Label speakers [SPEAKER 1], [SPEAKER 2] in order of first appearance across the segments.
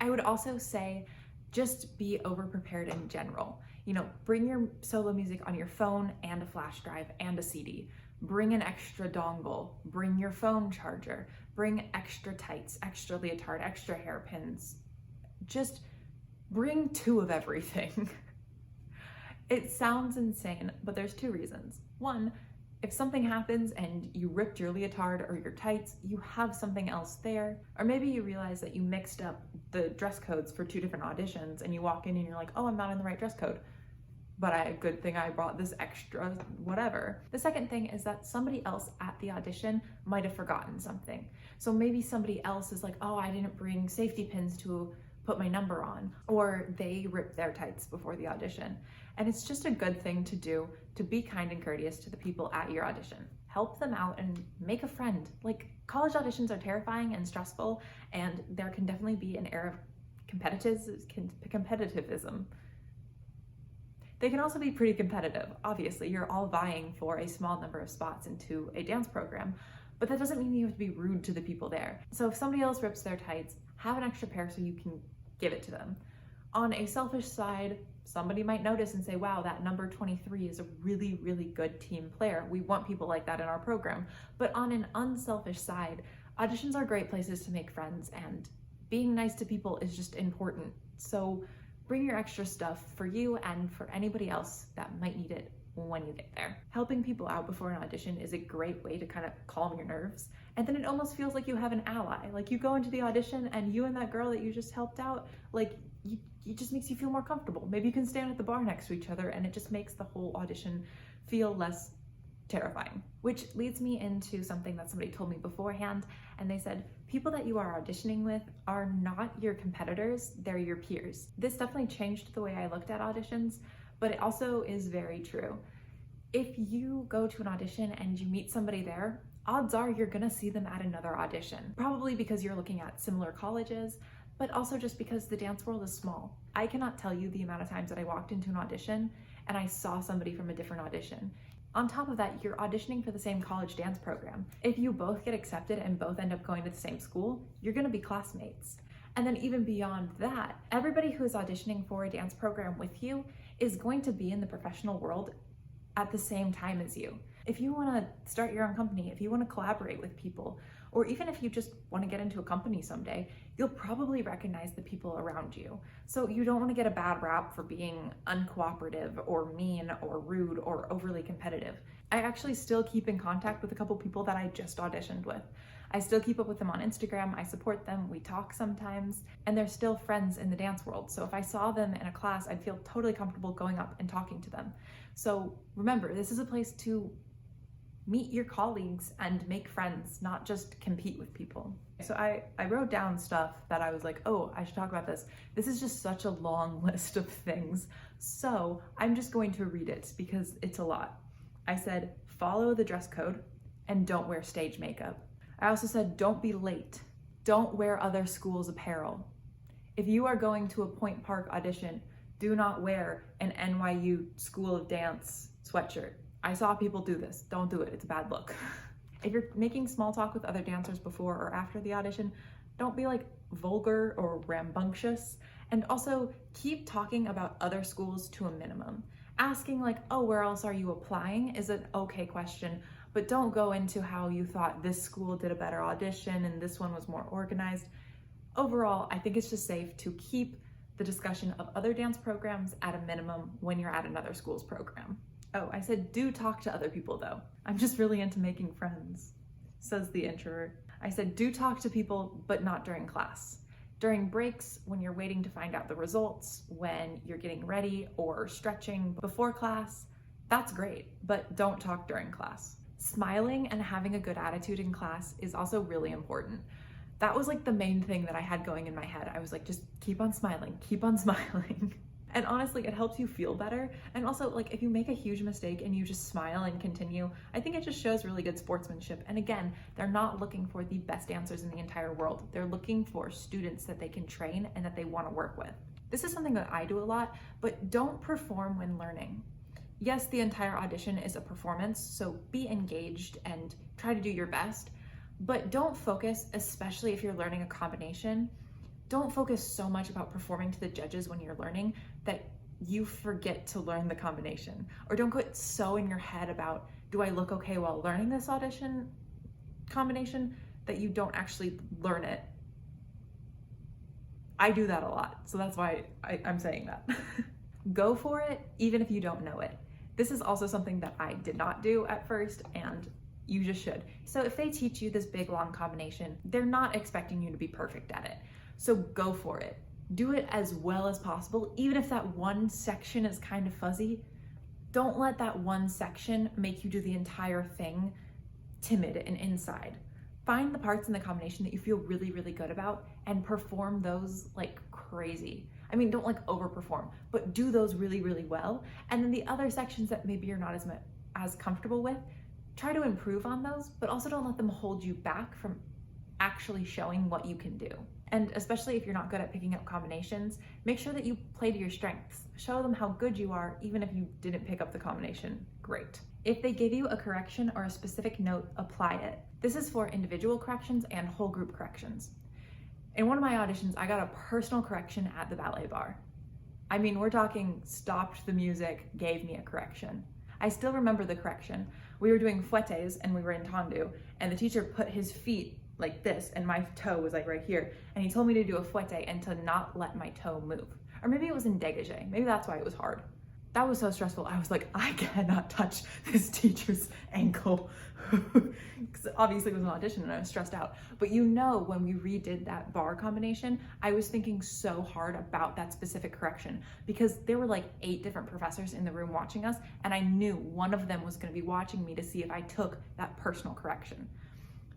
[SPEAKER 1] I would also say just be over-prepared in general. You know, bring your solo music on your phone and a flash drive and a CD. Bring an extra dongle, bring your phone charger, bring extra tights, extra leotard, extra hairpins. Just bring 2 of everything. It sounds insane, but there's 2 reasons. One, if something happens and you ripped your leotard or your tights, you have something else there. Or maybe you realize that you mixed up the dress codes for 2 different auditions and you walk in and you're like, oh, I'm not in the right dress code. But good thing I brought this extra whatever. The second thing is that somebody else at the audition might have forgotten something. So maybe somebody else is like, oh, I didn't bring safety pins to put my number on, or they ripped their tights before the audition. And it's just a good thing to do, to be kind and courteous to the people at your audition. Help them out and make a friend. Like, college auditions are terrifying and stressful, and there can definitely be an air of competitivism. They can also be pretty competitive. Obviously, you're all vying for a small number of spots into a dance program, but that doesn't mean you have to be rude to the people there. So if somebody else rips their tights, have an extra pair so you can give it to them. On a selfish side, somebody might notice and say, wow, that number 23 is a really, really good team player. We want people like that in our program. But on an unselfish side, auditions are great places to make friends, and being nice to people is just important. So bring your extra stuff for you and for anybody else that might need it when you get there. Helping people out before an audition is a great way to kind of calm your nerves. And then it almost feels like you have an ally. Like, you go into the audition and you and that girl that you just helped out, like, it just makes you feel more comfortable. Maybe you can stand at the bar next to each other, and it just makes the whole audition feel less terrifying. Which leads me into something that somebody told me beforehand, and they said, people that you are auditioning with are not your competitors, they're your peers. This definitely changed the way I looked at auditions, but it also is very true. If you go to an audition and you meet somebody there, odds are you're gonna see them at another audition. Probably because you're looking at similar colleges, but also just because the dance world is small. I cannot tell you the amount of times that I walked into an audition and I saw somebody from a different audition. On top of that, you're auditioning for the same college dance program. If you both get accepted and both end up going to the same school, you're gonna be classmates. And then even beyond that, everybody who is auditioning for a dance program with you is going to be in the professional world at the same time as you. If you wanna start your own company, if you wanna collaborate with people, or even if you just wanna get into a company someday, you'll probably recognize the people around you. So you don't wanna get a bad rap for being uncooperative or mean or rude or overly competitive. I actually still keep in contact with a couple people that I just auditioned with. I still keep up with them on Instagram, I support them, we talk sometimes, and they're still friends in the dance world. So if I saw them in a class, I'd feel totally comfortable going up and talking to them. So remember, this is a place to meet your colleagues and make friends, not just compete with people. So I wrote down stuff that I was like, oh, I should talk about this. This is just such a long list of things. So I'm just going to read it because it's a lot. I said, follow the dress code and don't wear stage makeup. I also said, don't be late. Don't wear other schools' apparel. If you are going to a Point Park audition, do not wear an NYU School of Dance sweatshirt. I saw people do this. Don't do it. It's a bad look. If you're making small talk with other dancers before or after the audition, don't be like vulgar or rambunctious. And also keep talking about other schools to a minimum. Asking like, oh, where else are you applying is an okay question, but don't go into how you thought this school did a better audition and this one was more organized. Overall, I think it's just safe to keep the discussion of other dance programs at a minimum when you're at another school's program. Oh, I said do talk to other people though. I'm just really into making friends, says the introvert. I said do talk to people, but not during class. During breaks, when you're waiting to find out the results, when you're getting ready or stretching before class, that's great, but don't talk during class. Smiling and having a good attitude in class is also really important. That was like the main thing that I had going in my head. I was like, just keep on smiling, keep on smiling. And honestly, it helps you feel better. And also, like, if you make a huge mistake and you just smile and continue, I think it just shows really good sportsmanship. And again, they're not looking for the best dancers in the entire world. They're looking for students that they can train and that they want to work with. This is something that I do a lot, but don't perform when learning. Yes, the entire audition is a performance, so be engaged and try to do your best, but don't focus, especially if you're learning a combination, Don't focus so much about performing to the judges when you're learning that you forget to learn the combination. Or don't get so in your head about, do I look okay while learning this audition combination, that you don't actually learn it. I do that a lot, so that's why I'm saying that. Go for it, even if you don't know it. This is also something that I did not do at first, and you just should. So if they teach you this big long combination, they're not expecting you to be perfect at it. So go for it. Do it as well as possible, even if that one section is kind of fuzzy. Don't let that one section make you do the entire thing timid and inside. Find the parts in the combination that you feel really, really good about and perform those like crazy. I mean, don't like overperform, but do those really, really well. And then the other sections that maybe you're not as comfortable with, try to improve on those, but also don't let them hold you back from actually showing what you can do. And especially if you're not good at picking up combinations, make sure that you play to your strengths. Show them how good you are, even if you didn't pick up the combination great. If they give you a correction or a specific note, apply it. This is for individual corrections and whole group corrections. In one of my auditions, I got a personal correction at the ballet bar. I mean, we're talking stopped the music, gave me a correction. I still remember the correction. We were doing fouettes and we were in tendu, and the teacher put his feet like this and my toe was like right here, and he told me to do a fouette and to not let my toe move. Or maybe it was in dégagé. Maybe that's why it was hard. That was so stressful. I was like, I cannot touch this teacher's ankle. Because obviously it was an audition and I was stressed out. But you know, when we redid that bar combination, I was thinking so hard about that specific correction because there were like 8 different professors in the room watching us, and I knew one of them was going to be watching me to see if I took that personal correction.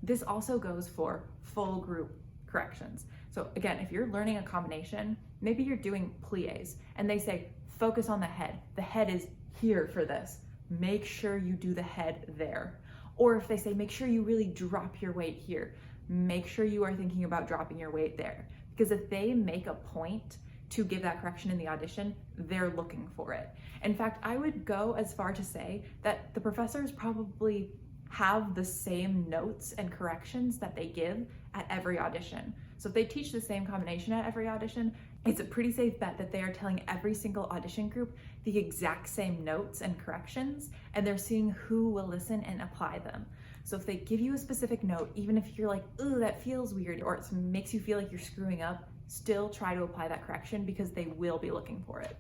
[SPEAKER 1] This also goes for full group corrections. So again, if you're learning a combination, maybe you're doing pliés and they say, focus on the head. The head is here for this. Make sure you do the head there. Or if they say, make sure you really drop your weight here. Make sure you are thinking about dropping your weight there. Because if they make a point to give that correction in the audition, they're looking for it. In fact, I would go as far to say that the professors probably have the same notes and corrections that they give at every audition. So if they teach the same combination at every audition, it's a pretty safe bet that they are telling every single audition group the exact same notes and corrections, and they're seeing who will listen and apply them. So if they give you a specific note, even if you're like, ooh, that feels weird, or it makes you feel like you're screwing up, still try to apply that correction because they will be looking for it.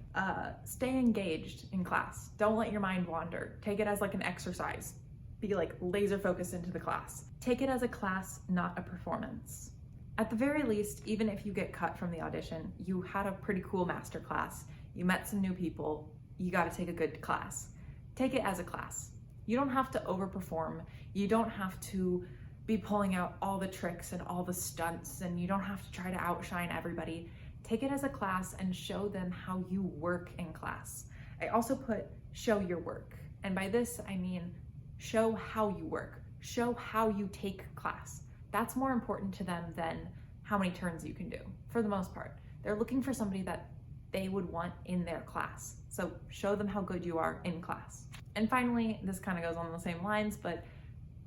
[SPEAKER 1] Stay engaged in class. Don't let your mind wander. Take it as like an exercise. Be like laser focused into the class. Take it as a class, not a performance. At the very least, even if you get cut from the audition, you had a pretty cool master class, you met some new people, you got to take a good class. Take it as a class. You don't have to overperform. You don't have to be pulling out all the tricks and all the stunts, and you don't have to try to outshine everybody. Take it as a class and show them how you work in class. I also put show your work. And by this, I mean show how you work. Show how you take class. That's more important to them than how many turns you can do, for the most part. They're looking for somebody that they would want in their class. So show them how good you are in class. And finally, this kind of goes on the same lines, but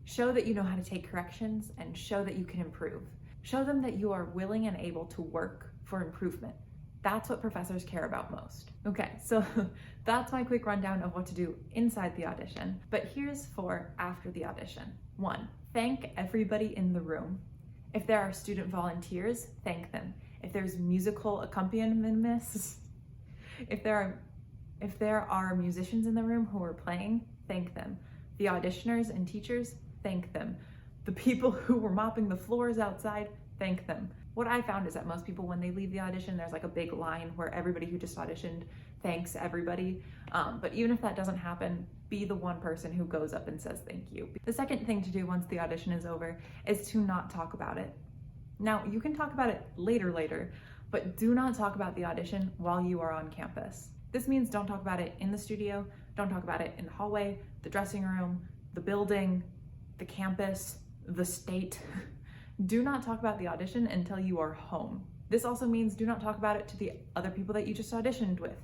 [SPEAKER 1] show that you know how to take corrections and show that you can improve. Show them that you are willing and able to work for improvement. That's what professors care about most. Okay, so that's my quick rundown of what to do inside the audition, but here's for after the audition. 1, thank everybody in the room. If there are student volunteers, thank them. If there's musical accompaniments, if there are musicians in the room who are playing, thank them. The auditioners and teachers, thank them. The people who were mopping the floors outside, thank them. What I found is that most people, when they leave the audition, there's like a big line where everybody who just auditioned thanks everybody. But even if that doesn't happen, be the one person who goes up and says thank you. The second thing to do once the audition is over is to not talk about it. Now, you can talk about it later, but do not talk about the audition while you are on campus. This means don't talk about it in the studio, don't talk about it in the hallway, the dressing room, the building, the campus, the state. Do not talk about the audition until you are home. This also means do not talk about it to the other people that you just auditioned with,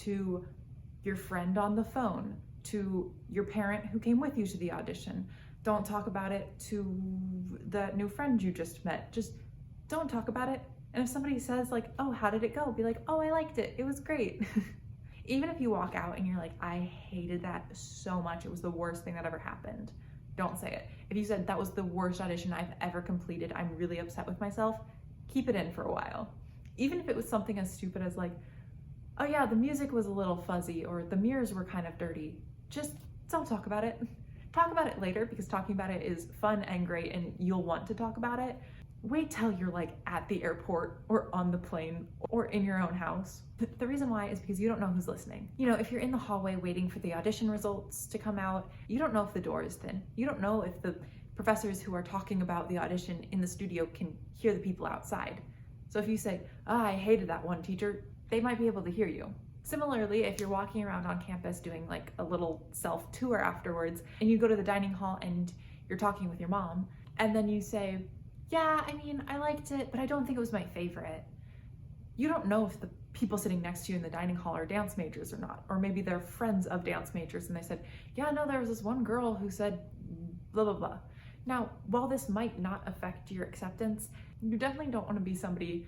[SPEAKER 1] to your friend on the phone, to your parent who came with you to the audition. Don't talk about it to the new friend you just met. Just don't talk about it And if somebody says like, oh, how did it go? Be like, oh, I liked it. It was great. Even if you walk out and you're like, I hated that so much, it was the worst thing that ever happened, don't say it. If you said that was the worst audition I've ever completed, I'm really upset with myself, keep it in for a while. Even if it was something as stupid as like, oh yeah, the music was a little fuzzy or the mirrors were kind of dirty, just don't talk about it. Talk about it later, because talking about it is fun and great and you'll want to talk about it. Wait till you're like at the airport or on the plane or in your own house. The reason why is because you don't know who's listening. You know, if you're in the hallway waiting for the audition results to come out, you don't know if the door is thin. You don't know if the professors who are talking about the audition in the studio can hear the people outside. So if you say, oh, I hated that one teacher, they might be able to hear you. Similarly, if you're walking around on campus doing like a little self-tour afterwards and you go to the dining hall and you're talking with your mom and then you say, yeah, I mean, I liked it, but I don't think it was my favorite. You don't know if the people sitting next to you in the dining hall are dance majors or not, or maybe they're friends of dance majors and they said, yeah, no, there was this one girl who said blah, blah, blah. Now, while this might not affect your acceptance, you definitely don't want to be somebody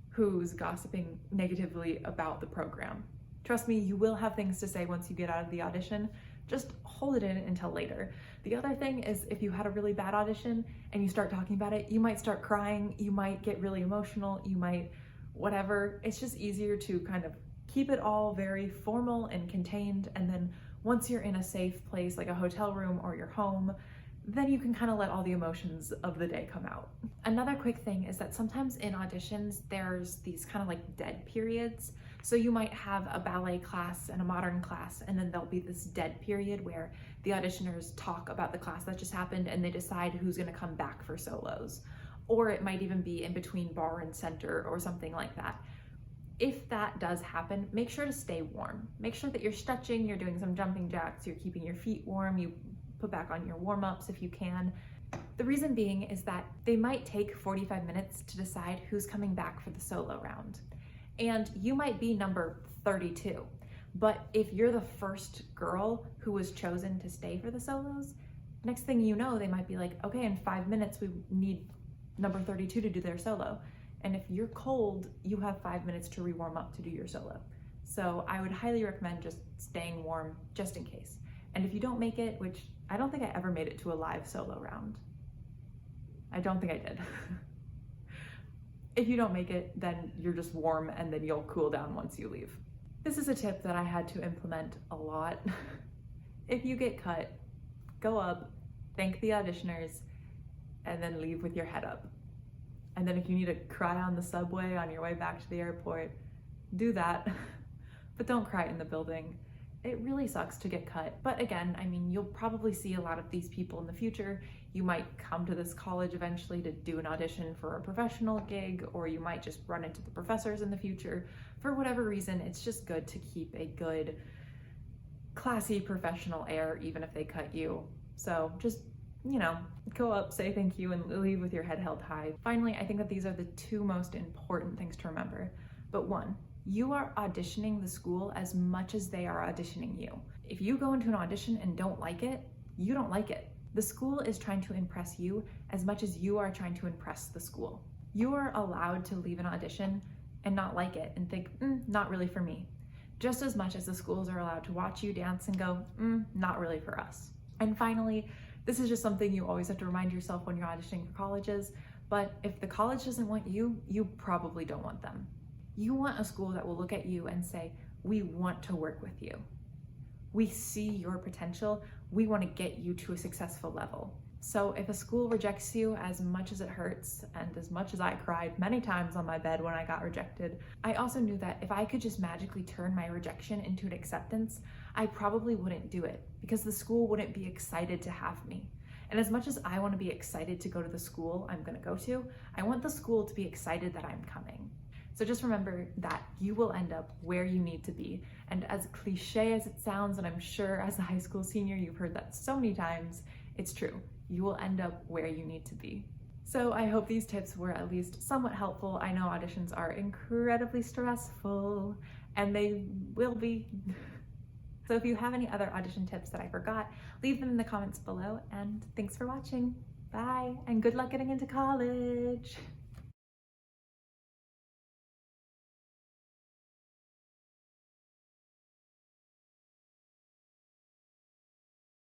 [SPEAKER 1] who's gossiping negatively about the program. Trust me, you will have things to say once you get out of the audition. Just hold it in until later. The other thing is, if you had a really bad audition and you start talking about it, you might start crying, you might get really emotional, you might whatever. It's just easier to kind of keep it all very formal and contained, and then once you're in a safe place like a hotel room or your home, then you can kind of let all the emotions of the day come out. Another quick thing is that sometimes in auditions, there's these kind of like dead periods. So you might have a ballet class and a modern class, and then there'll be this dead period where the auditioners talk about the class that just happened and they decide who's gonna come back for solos. Or it might even be in between bar and center or something like that. If that does happen, make sure to stay warm. Make sure that you're stretching, you're doing some jumping jacks, you're keeping your feet warm, you put back on your warm-ups if you can. The reason being is that they might take 45 minutes to decide who's coming back for the solo round. And you might be number 32, but if you're the first girl who was chosen to stay for the solos, next thing you know, they might be like, okay, in 5 minutes, we need number 32 to do their solo. And if you're cold, you have 5 minutes to re-warm up to do your solo. So I would highly recommend just staying warm just in case. And if you don't make it, which I don't think I ever made it to a live solo round. I don't think I did. If you don't make it, then you're just warm and then you'll cool down once you leave. This is a tip that I had to implement a lot. If you get cut, go up, thank the auditioners, and then leave with your head up. And then if you need to cry on the subway on your way back to the airport, do that. But don't cry in the building. It really sucks to get cut. But again, I mean, you'll probably see a lot of these people in the future. You might come to this college eventually to do an audition for a professional gig, or you might just run into the professors in the future. For whatever reason, it's just good to keep a good, classy, professional air, even if they cut you. So just, you know, go up, say thank you, and leave with your head held high. Finally, I think that these are the two most important things to remember. But one, you are auditioning the school as much as they are auditioning you. If you go into an audition and don't like it, you don't like it. The school is trying to impress you as much as you are trying to impress the school. You are allowed to leave an audition and not like it and think, not really for me. Just as much as the schools are allowed to watch you dance and go, not really for us. And finally, this is just something you always have to remind yourself when you're auditioning for colleges, but if the college doesn't want you, you probably don't want them. You want a school that will look at you and say, we want to work with you. We see your potential. We want to get you to a successful level. So if a school rejects you, as much as it hurts and as much as I cried many times on my bed when I got rejected, I also knew that if I could just magically turn my rejection into an acceptance, I probably wouldn't do it because the school wouldn't be excited to have me. And as much as I want to be excited to go to the school I'm going to go to, I want the school to be excited that I'm coming. So just remember that you will end up where you need to be. And as cliche as it sounds, and I'm sure as a high school senior, you've heard that so many times, it's true. You will end up where you need to be. So I hope these tips were at least somewhat helpful. I know auditions are incredibly stressful, and they will be. So if you have any other audition tips that I forgot, leave them in the comments below, and thanks for watching. Bye, and good luck getting into college.